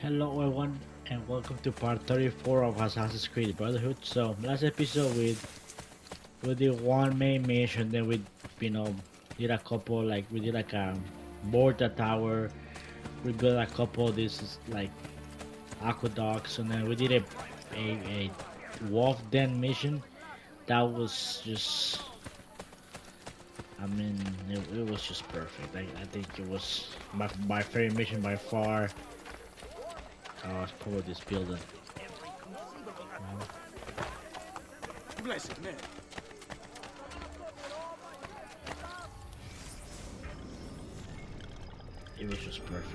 Hello everyone and welcome to part 34 of Assassin's Creed Brotherhood. So last episode we did one main mission, then we you know did a couple we did a board the tower, we built a couple of these like aqueducts, and then we did a wolf den mission. That was just it was just perfect. I think it was my favorite mission by far. It's probably this building. Blessed man. It was just perfect.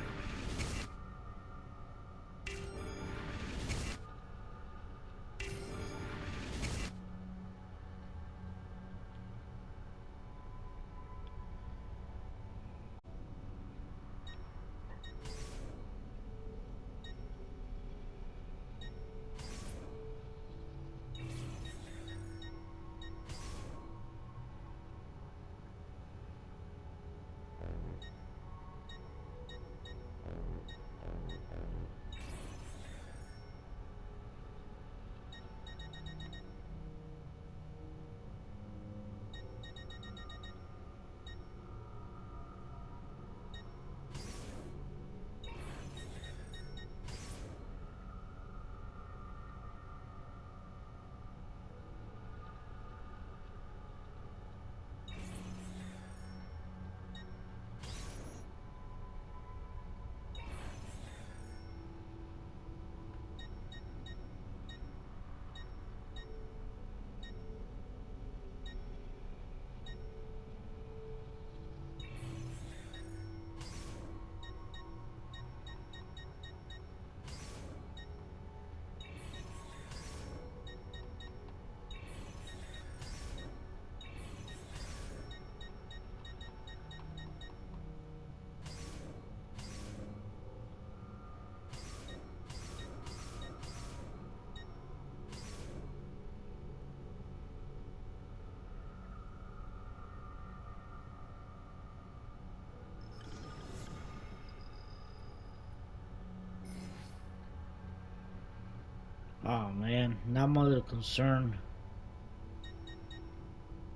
Oh man, now I'm a little concerned.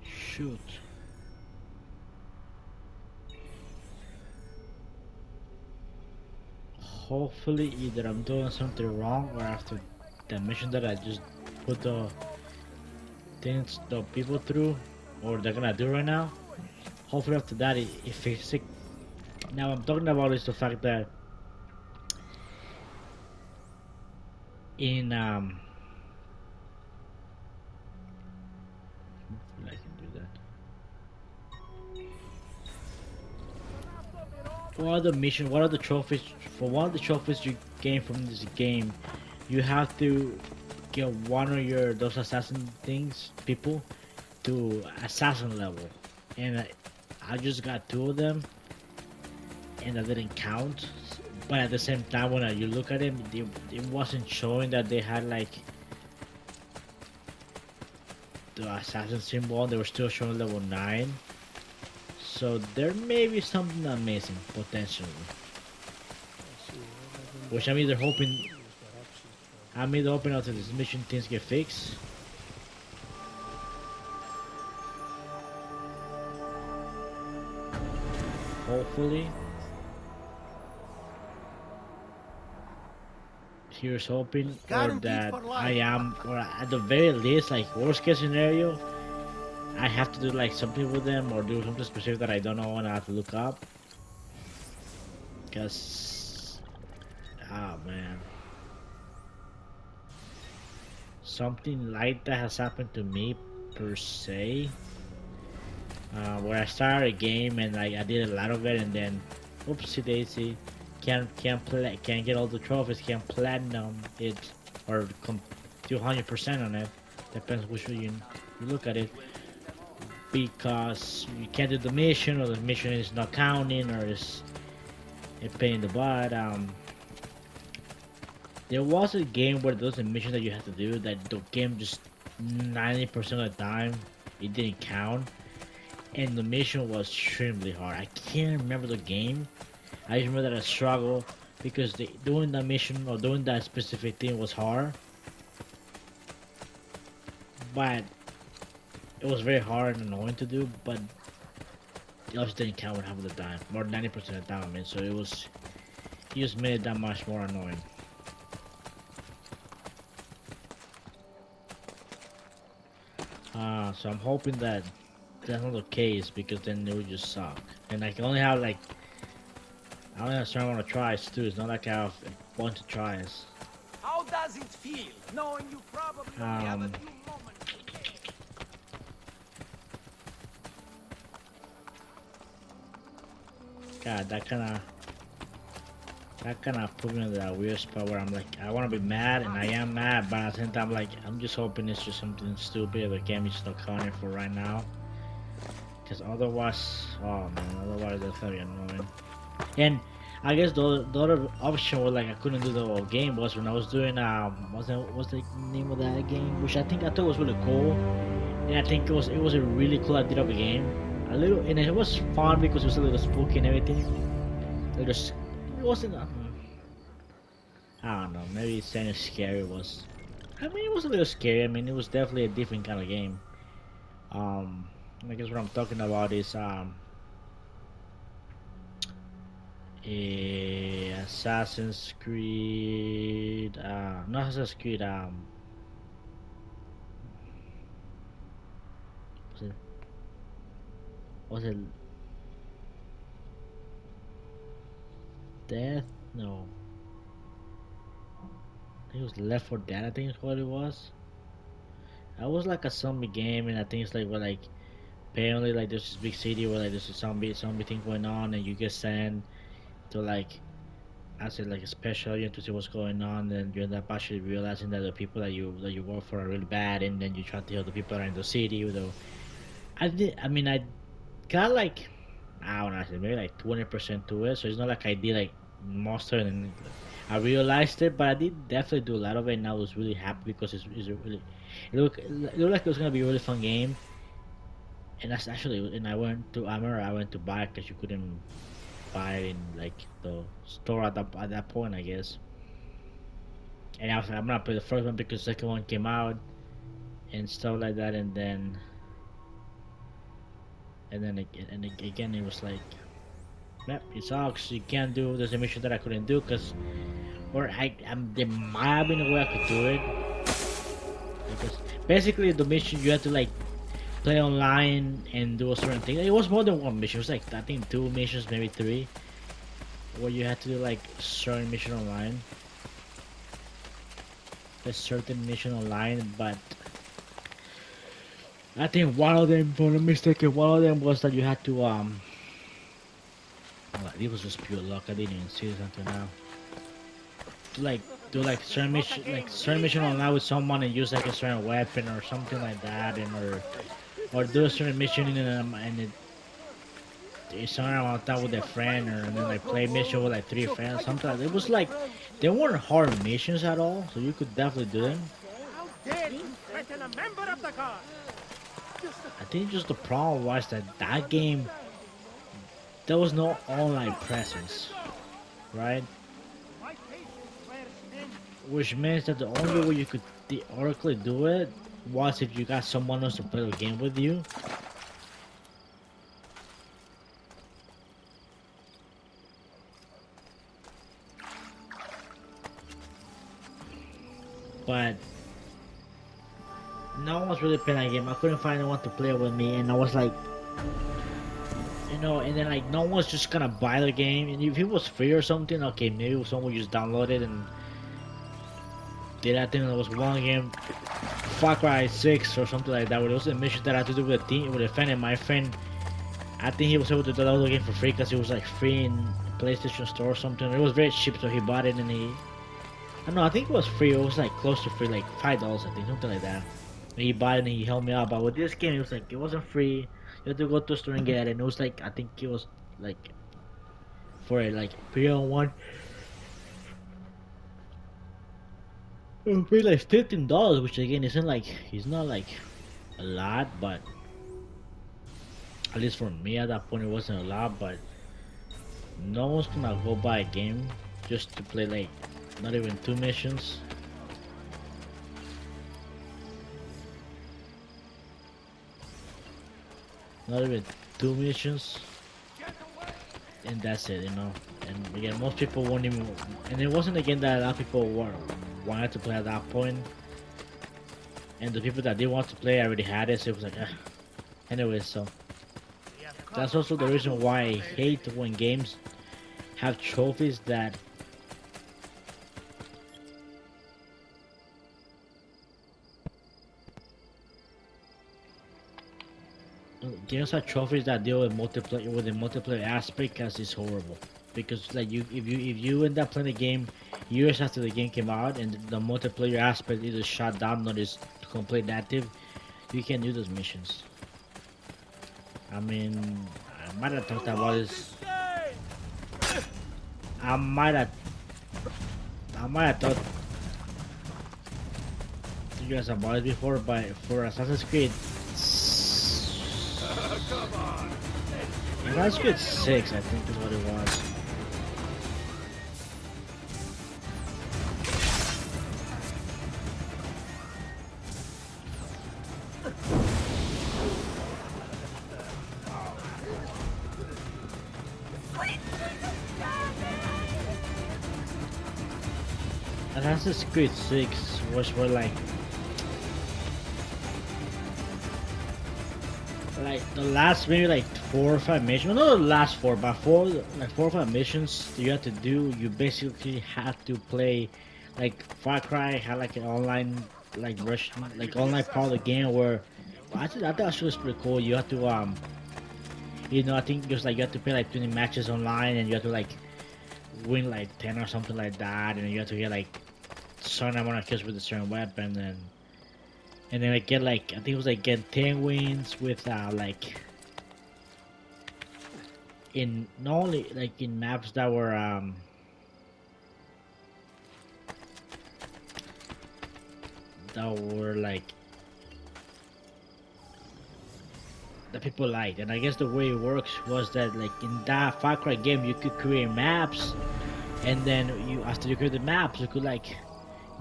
Shoot. Hopefully either I'm doing something wrong or after the mission that I just put the people through or they're gonna do right now. Hopefully after that it fixes it. Now I'm talking about is the fact that in hopefully I can do that. What are the trophies? For one of the trophies you gain from this game, you have to get one of those assassin people, to assassin level, and I just got two of them, and I didn't count. But at the same time, when you look at them, it wasn't showing that they had like the assassin symbol. They were still showing level 9. So there may be something amazing potentially, which I'm either hoping after this mission things get fixed. Hopefully. Here's hoping, or that I am, or at the very least, like worst case scenario, I have to do like something with them or do something specific that I don't know and I have to look up. Cause, oh man, something like that has happened to me per se. Where I started a game and like I did a lot of it and then, oopsie daisy, can't get all the trophies, can't platinum it or come 200% on it. Depends which way you look at it. Because you can't do the mission or the mission is not counting or is a pain in the butt. There was a game where there was a mission that you had to do that the game just 90% of the time it didn't count, and the mission was extremely hard. I can't remember the game. I just remember that I struggled because doing that mission or doing that specific thing was hard, but it was very hard and annoying to do. But it also didn't count half of the time, more than 90% of the time. I mean, so it just made it that much more annoying. So I'm hoping that that's not the case because then it would just suck. And I can only have like I only have a certain amount of tries too. It's not like I have a bunch of tries. How does it feel, knowing you probably only have a Um, few moments? God, that kind of put me in that weird spot where I'm like, I want to be mad and I am mad, but at the same time, like, I'm just hoping it's just something stupid the game is just not counting for right now. Because otherwise, oh man, otherwise that's gonna be annoying. And I guess the other option was like I couldn't do the whole game was when I was doing what's the name of that game? Which I thought was really cool. And I think it was a really cool idea of a game. A little and it was fun because it was a little spooky and everything. It wasn't. I don't know. Maybe saying scary was. I mean, it was a little scary. I mean, it was definitely a different kind of game. Um, I guess what I'm talking about is Assassin's Creed. Not Assassin's Creed. Was it? Was it Death? No. I think it was Left 4 Dead. I think is what it was. That was like a zombie game, and I think it's like where like apparently like there's this big city where like there's a zombie thing going on, and you get sent to like I said like a special agent to see what's going on, and you end up actually realizing that the people that you work for are really bad, and then you try to help the people around the city. Though I mean I got like I don't know, maybe like 20% to it, so it's not like I did like monster and I realized it, but I did definitely do a lot of it, and I was really happy because it's a really it looked like it was gonna be a really fun game, and that's actually and I remember I went to buy it because you couldn't buy it in like the store at that point, I guess. And I was like, I'm gonna play the first one because the second one came out and stuff like that, and again it was like, yep, it sucks. You can't do there's a mission that I couldn't do because, or there might have been a way I could do it because basically the mission you had to like play online and do a certain thing. It was more than one mission. It was like I think two missions, maybe three, where you had to do like certain mission online. A certain mission online, but I think one of them, if I'm not mistaken, one of them was that you had to well, it was just pure luck. I didn't even see this until now. To like do certain mission online with someone and use like a certain weapon or something like that, and or do a certain mission and it's somewhere around time with a friend, or and then like play mission with like three friends. Sometimes it was like they weren't hard missions at all, so you could definitely do them. How dare you threaten a member of the guard? I think just the problem was that game there was no online presence, right? My patience wears thin. Which means that the only way you could theoretically do it was if you got someone else to play the game with you. But no one was really playing that game. I couldn't find anyone to play with me, and I was like, and then like no one's just gonna buy the game. And if it was free or something, okay, maybe someone would just download it and did. I think there was one game, Far Cry 6 or something like that, where there was a mission that I had to do with a team with a friend, and my friend, I think he was able to download the game for free because it was like free in PlayStation Store or something. It was very cheap, so he bought it and I don't know, I think it was free. It was like close to free, like $5, I think, something like that. And he bought it and he helped me out. But with this game, it was like it wasn't free. You had to go to the store and get it. And it was like I think it was like for a like 3-on-1. It was like $15, which again isn't like it's not like a lot, but at least for me at that point it wasn't a lot. But no one's gonna go buy a game just to play like not even 2 missions. Not even 2 missions, and that's it, you know. And again, most people won't even. And it wasn't again that a lot of people wanted to play at that point, and the people that did want to play already had it, so it was like, anyway. So that's also the reason why I hate when games have trophies that games have trophies that deal with the multiplayer aspect, because it's horrible. Because like if you end up playing the game years after the game came out and the multiplayer aspect is shut down or is complete active, you can do those missions. I mean, I might have talked about this. I might have I might have talked to you guys about it before, but for Assassin's Creed, Assassin's Creed 6, I think is what it was. Assassin's Creed 6 was where like the last maybe like 4 or 5 missions. Well, not the last four, but 4 or 5 missions you have to do. You basically have to play like Far Cry had like an online like version, like online part of the game where I thought actually was pretty cool. You have to I think just like you have to play like 20 matches online and you have to like win like 10 or something like that, and you have to get like certain amount of kills with a certain weapon, and then I get like I think it was like get 10 wins with like in not only like in maps that were like that people liked. And I guess the way it works was that like in that Far Cry game you could create maps, and then you after you create the maps you could like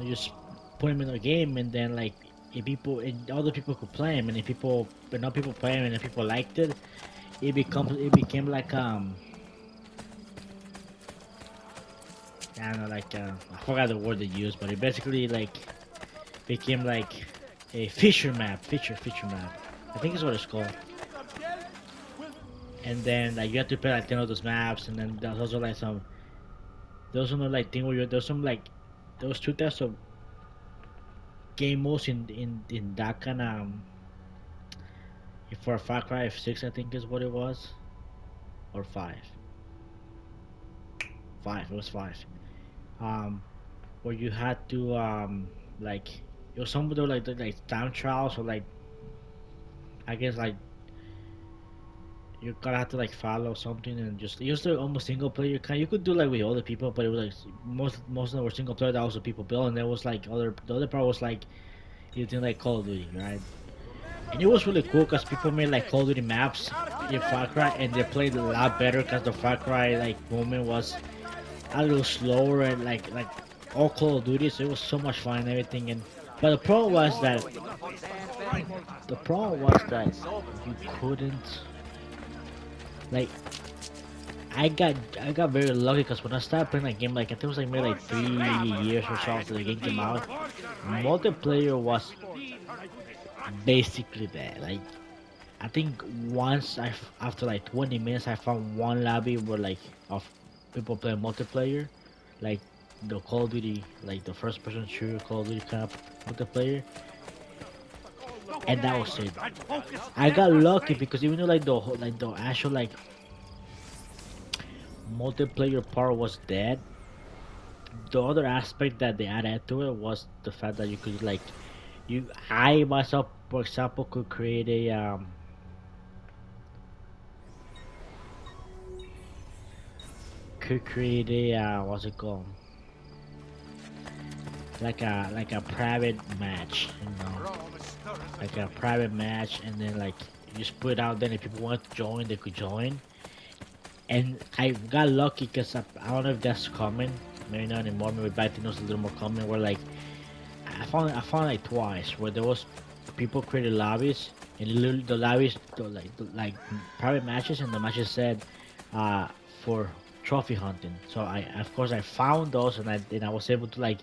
just put them in the game, and then like if people and other people could play them, and if people but not people play them and if people liked it, it became like I don't know, like I forgot the word they used, but it basically like became like a feature map. I think is what it's called. And then like you have to play like 10 of those maps, and then there's also like there's some like thing where there's some like those two types of game modes in that kind of for Far Cry 6 I think is what it was, or 5, it was 5, um where you had to like it was some of the like time trials, or like I guess like you gotta have to like follow something, and just it was like almost single player kind. You could do like with other people, but it was like most of them were single player. That was what people built, and there was like the other part was like you think like Call of Duty, right? And it was really cool because people made like Call of Duty maps in Far Cry, and they played a lot better because the Far Cry like movement was a little slower, and like all Call of Duty, so it was so much fun and everything. And but the problem was that you couldn't like I got very lucky because when I started playing that game, like I think it was like maybe like 3 years or so after the game came out, multiplayer was basically there. Like I think once after like 20 minutes I found one lobby where like of people playing multiplayer, like the Call of Duty, like the first person shooter Call of Duty kind of multiplayer, and that was it. I got lucky because even though like the actual like multiplayer part was dead, the other aspect that they added to it was the fact that you could like I myself for example could create a what's it called, like a private match, like a private match, and then like you just put it out there, and if people want to join they could join. And I got lucky because I don't know if that's common, maybe not anymore. Maybe back then it was a little more common. Where like I found like twice where there was people created lobbies and literally the lobbies like private matches and the matches said uh for trophy hunting. So I of course I found those and I was able to like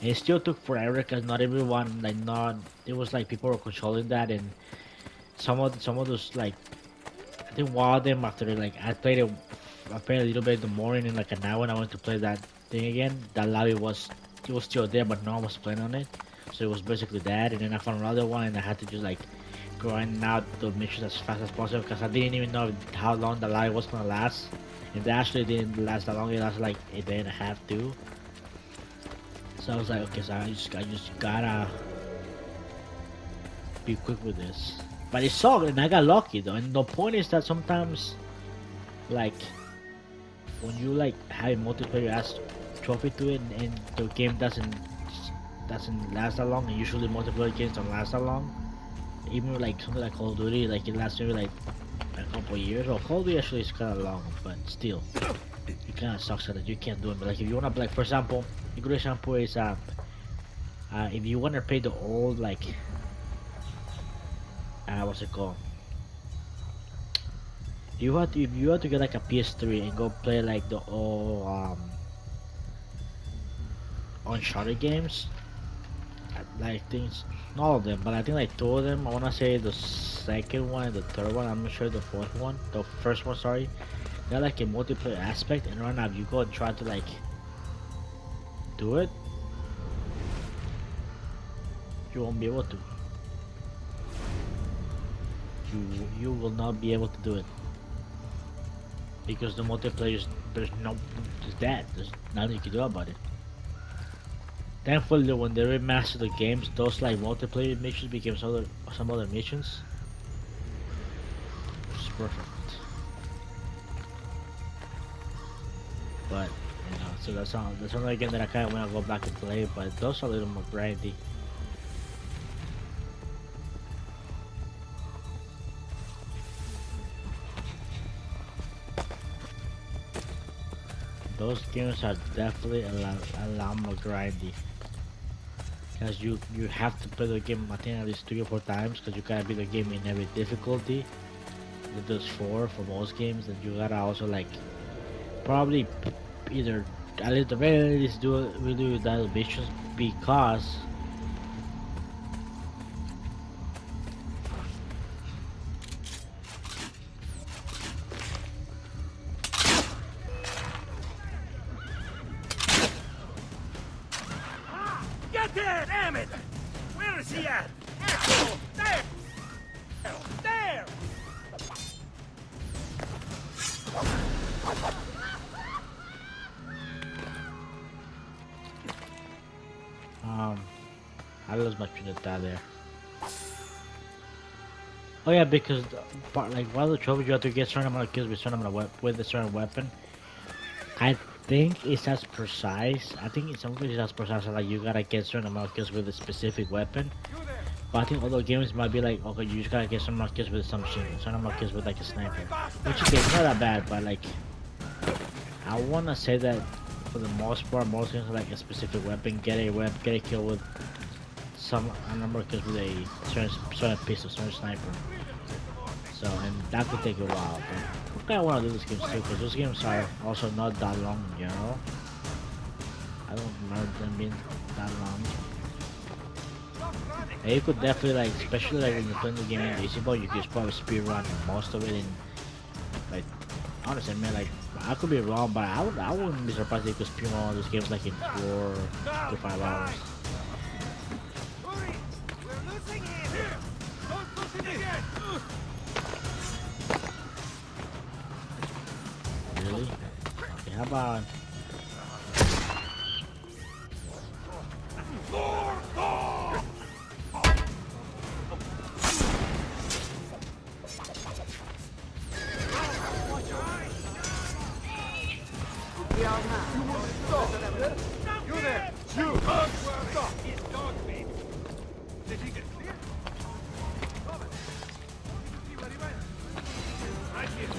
and it still took forever because not everyone like not it was like people were controlling that and some of those like I think one of them after like I played a little bit in the morning and like an hour when I went to play that thing again that lobby was it was still there but no one was playing on it so it was basically that and then I found another one and I had to just like grind out the missions as fast as possible because I didn't even know how long the lobby was gonna last and they actually didn't last that long it lasted like a day and a half too so I was like okay so I just gotta be quick with this but it sucked and I got lucky though and the point is that sometimes like when you like have a multiplayer ass trophy to it and the game doesn't last that long and usually multiplayer games don't last that long even with, like something like Call of Duty like it lasts maybe like a couple of years well Call of Duty actually is kind of long but still it kind of sucks that you can't do it but like if you want to like for example a good example is if you want to play the old like what's it called if you had to get like a PS3 and go play like the old Uncharted games, like things, not all of them, but I think like two of them. I wanna say the second one and the third one. I'm not sure the fourth one, the first one. Sorry, they're like a multiplayer aspect, and right now if you go and try to like do it, you won't be able to. You will not be able to do it because the multiplayer there's no it's dead. There's nothing you can do about it. Thankfully, when they remastered the games, those like multiplayer missions became some other missions, which is perfect. But you know, so that's another game that I kind of want to go back and play. But those are a little more grindy. Those games are definitely a lot more grindy. Because you have to play the game I think at least 3 or 4 times because you gotta beat the game in every difficulty. There's 4 for most games and you gotta also like probably either at least the very least do really that missions because Get there! Damn it! Where is he at? Asshole! There! There! I lost my train of thought there. Oh yeah, because like one of the trophies you have to get certain amount of kills with certain amount of with a certain weapon. I think it's as precise. I think in some cases it's as precise as like you gotta get certain amount of kills with a specific weapon. But I think other games might be like, okay, you just gotta get certain amount of kills with some shit, certain amount of kills with like a sniper. Which okay, it's not that bad, but like I wanna say that for the most part, most games like a specific weapon, get a kill with a number of kills with a certain pistol, certain sniper. So and that could take a while, but I kinda wanna do these games too, because those games are also not that long in general. I don't remember them being that long. And you could definitely like, especially like when you're playing the game in easy mode, you could just probably speed run most of it in like honestly man like I could be wrong but I wouldn't be surprised if you could speed run all these games like in 4 to 5 hours. Hurry! We're losing him! Here! Don't push it again! Really? Okay, how about You there! You! Stop! He's dog meat! Did he get clear? Robert! Did you see where he went? Right here!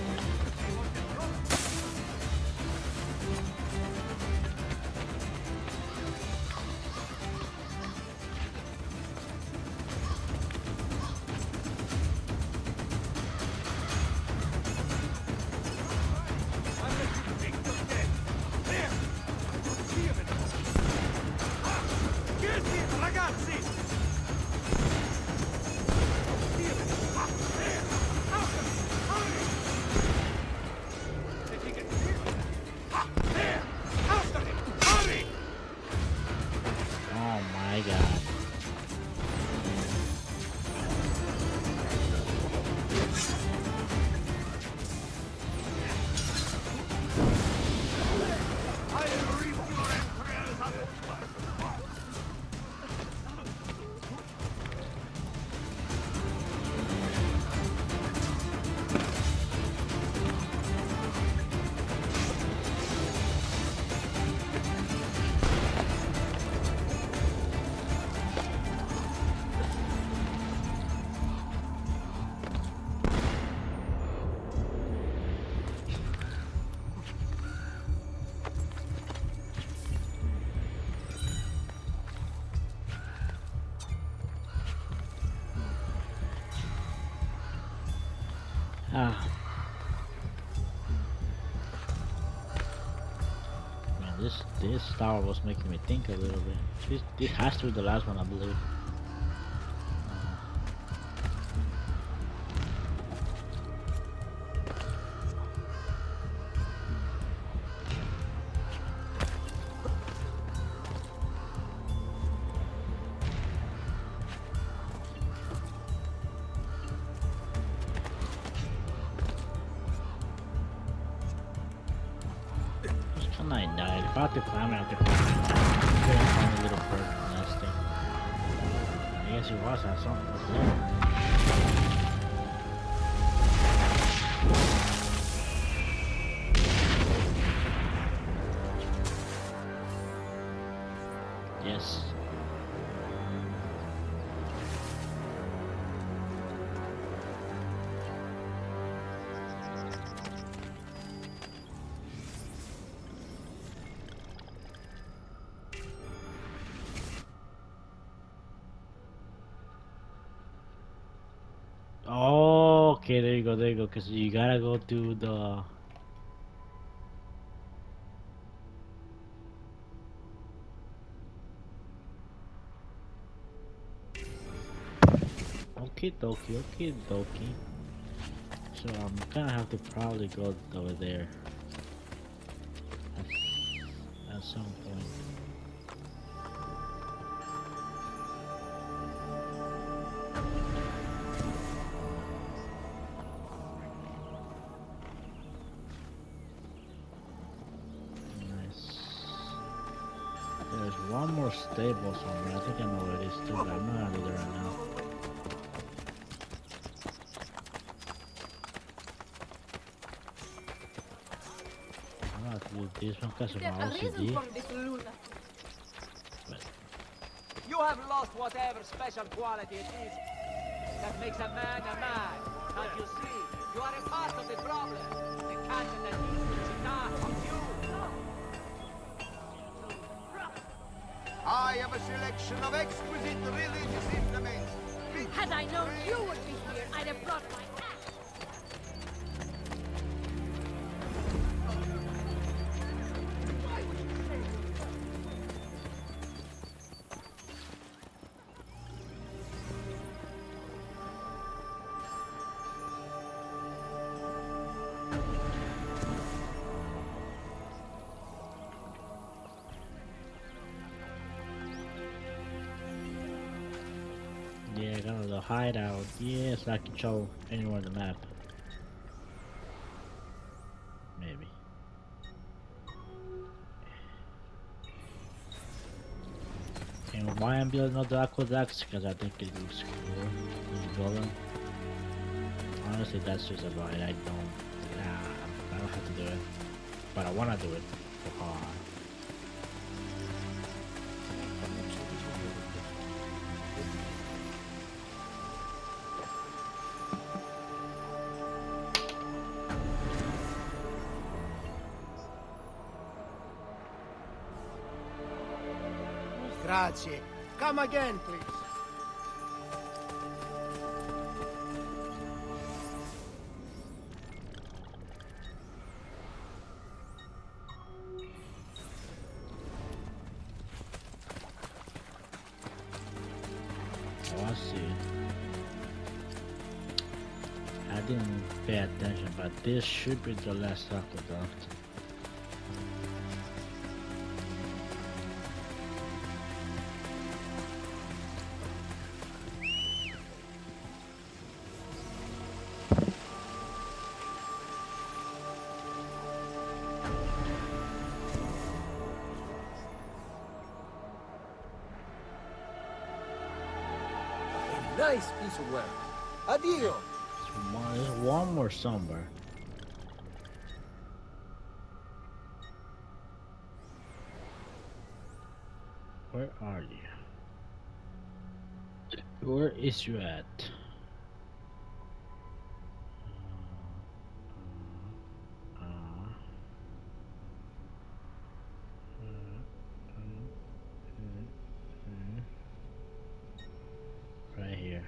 Ah, man, this tower was making me think a little bit. This has to be the last one, I believe. Just can I die? If I have to climb, I have to climb. Couldn't find a little bird nesting. I guess it was. I saw it was there. Yes. Oh, okay, there you go, there you go. Cause you gotta go to the. Okay, dokie, okay, dokie. So I'm gonna have to probably go over there at some point. Nice. There's one more stable somewhere. I think I know where it is too, but I'm not gonna do that right now. I'm gonna have to do this one because of my There's a reason OCD. for this lunatic. But You have lost whatever special quality it is that makes a man a man. Can't you see? You are a part of the problem. The cat that eats the cheetah of you. I am a selection of exquisite religious implements. Had I known you would be here, I'd have brought my axe. yeah, I got the hideout. Yes, I can show anywhere on the map. Maybe. And why I'm building all the aqueducts? Because I think it looks cool. Just building. Honestly, that's just about it. I don't have to do it. But I want to do it for hard. Grazie. Come again, please. Oh, I see. I didn't pay attention, but this should be the last aqueduct. Nice piece of work. Addio. There's one more somewhere. Where are you? Where is you at? Right here.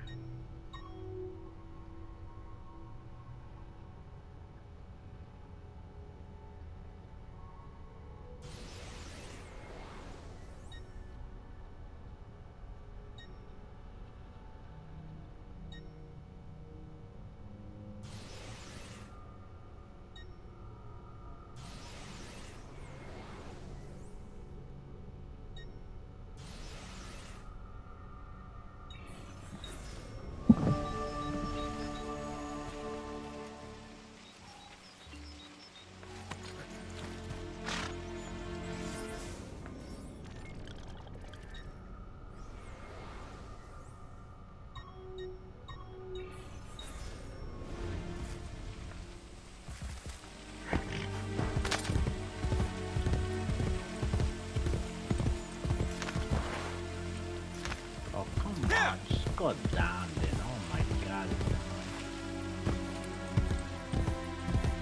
go down then. Oh my god.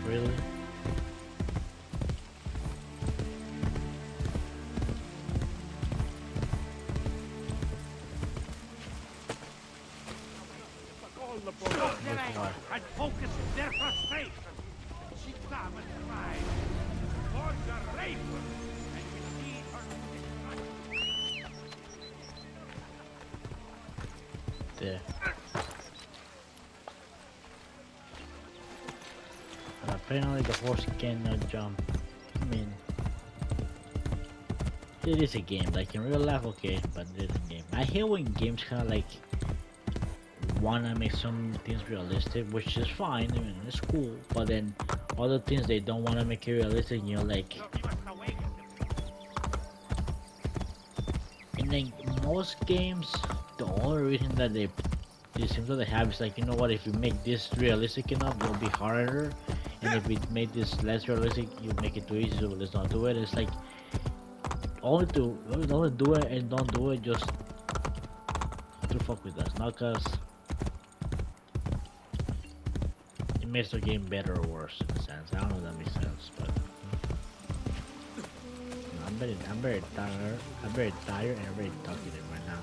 Really? All the boys and focus their frustration. She come and cry. Lord the rape. And we see her There. And apparently the horse cannot jump. I mean, it is a game. Like in real life, okay, but it is a game. I hate when games kind of like wanna make some things realistic, which is fine. I mean, it's cool. But then other things they don't wanna make it realistic. You know, like in like most games, the only reason that they seems that they have is like, you know what, if you make this realistic enough, it'll be harder, and if we make this less realistic, you make it too easy, so let's not do it. It's like only do it and don't do it just to fuck with us, not cause it makes the game better or worse in a sense. I don't know if that makes sense, but I'm very tired. I'm very tired and I'm very talkative right now.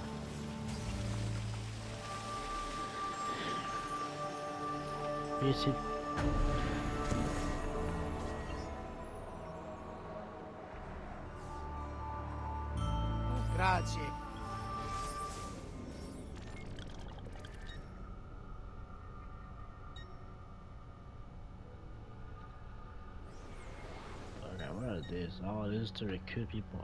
Visit. Grazie. Okay, what is this? Oh, this is to recruit people.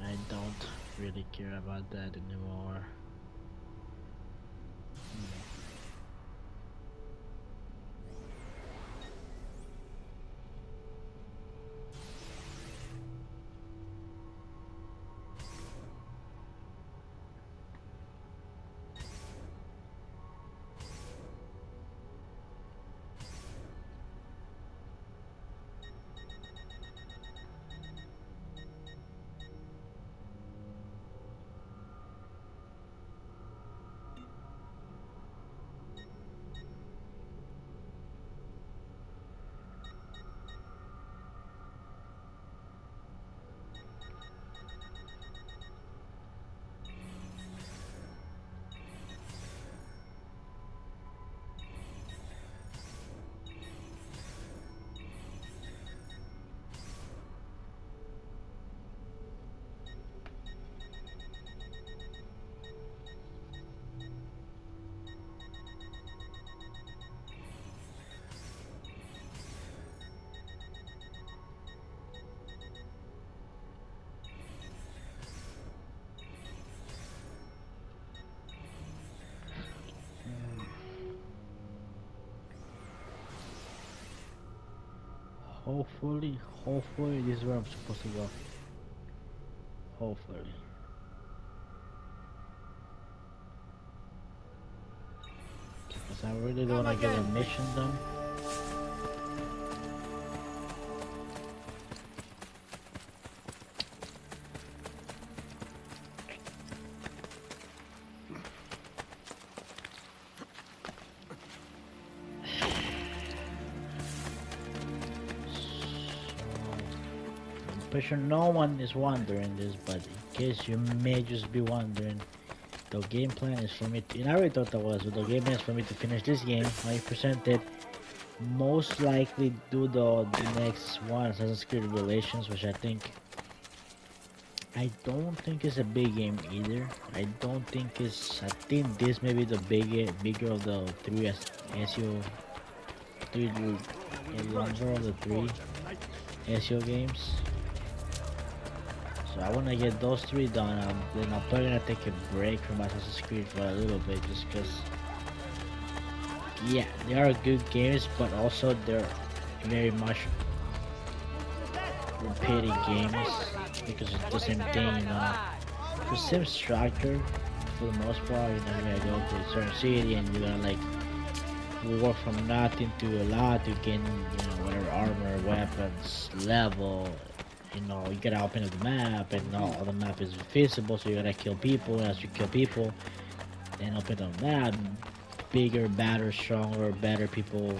I don't really care about that anymore. Hopefully this is where I'm supposed to go. Hopefully. Because I really don't want to get a mission done. I'm sure no one is wondering this, but in case you may just be wondering, the game plan is for me to, and I already thought that was, but the game plan is for me to finish this game, 100% it, most likely do the next one, Assassin's Creed Revelations, which I don't think it's a big game either. I think this may be the bigger of the three SEO, longer of the three SEO games. So I want to get those three done, then I'm probably gonna take a break from Assassin's Creed for a little bit, just because, yeah, they are good games, but also they're very much repeating games, because it's the same thing, you know. The same structure, for the most part, you know, you gotta go to a certain city, and you're gonna, like, work from nothing to a lot to gain, you know, whatever armor, weapons, level, you know, you gotta open up the map, and all the map is visible, so you gotta kill people. And as you kill people, then open up the map, bigger, badder, stronger, better people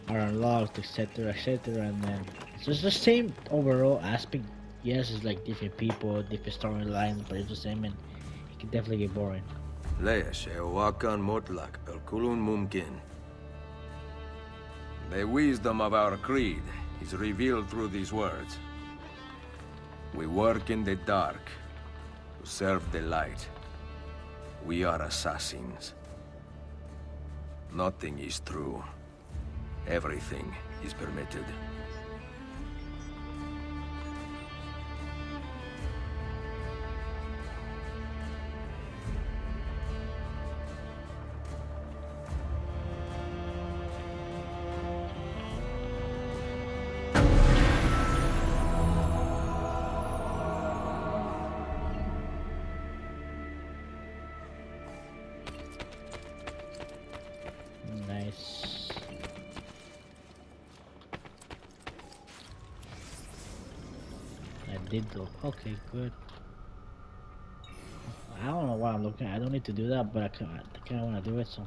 are unlocked, etc., etc. And then it's just the same overall aspect. Yes, it's like different people, different storylines, but it's the same, and it can definitely get boring. ليش wakan mutlak kulun mumkin. The wisdom of our creed is revealed through these words. We work in the dark to serve the light. We are assassins. Nothing is true. Everything is permitted. Nice. I did though. Okay, good. I don't know why I'm looking. I don't need to do that, but I kind of want to do it. So.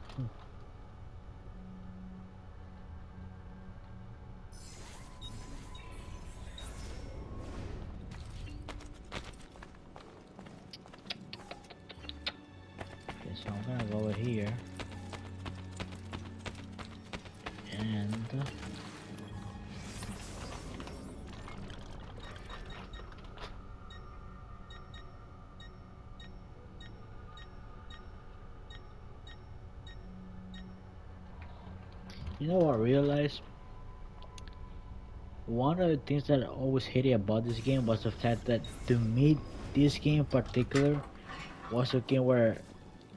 Okay, so I'm gonna go over here. And you know what I realized? One of the things that I always hated about this game was the fact that to me, this game in particular was a game where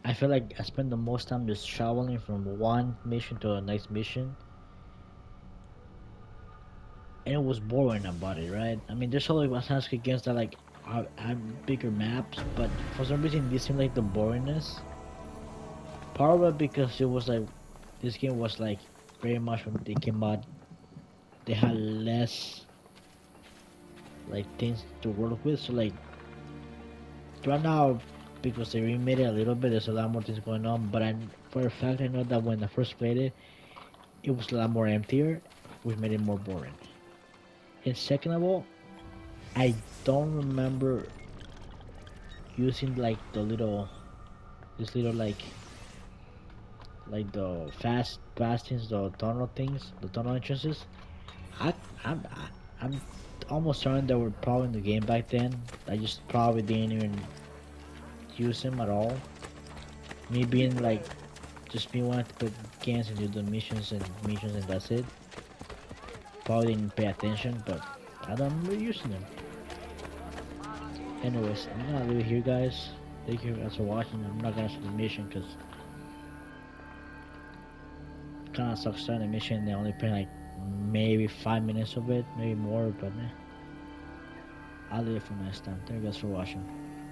I feel like I spend the most time just traveling from one mission to the next mission, and it was boring about it, right? I mean, there's always Assassin's Creed games that like have bigger maps, but for some reason this seemed like the boringness. Part of it because it was like this game was like very much when they came out, they had less like things to work with. So like right now, because they remade it a little bit, there's a lot more things going on. But for a fact, I know that when I first played it, it was a lot more emptier, which made it more boring. And second of all, I don't remember using like this little like the fast bastions, the tunnel things, the tunnel entrances. I, I'm, I'm almost certain they were probably in the game back then. I just probably didn't even use them at all. Me being like, just me wanting to put games and do the missions and that's it. Probably didn't pay attention, but I don't remember using them. Anyways, I'm gonna leave it here, guys. Thank you guys for watching. I'm not gonna start the mission because kind of sucks starting the mission. They only play like maybe 5 minutes of it, maybe more, but I'll leave it for next time. Thank you guys for watching.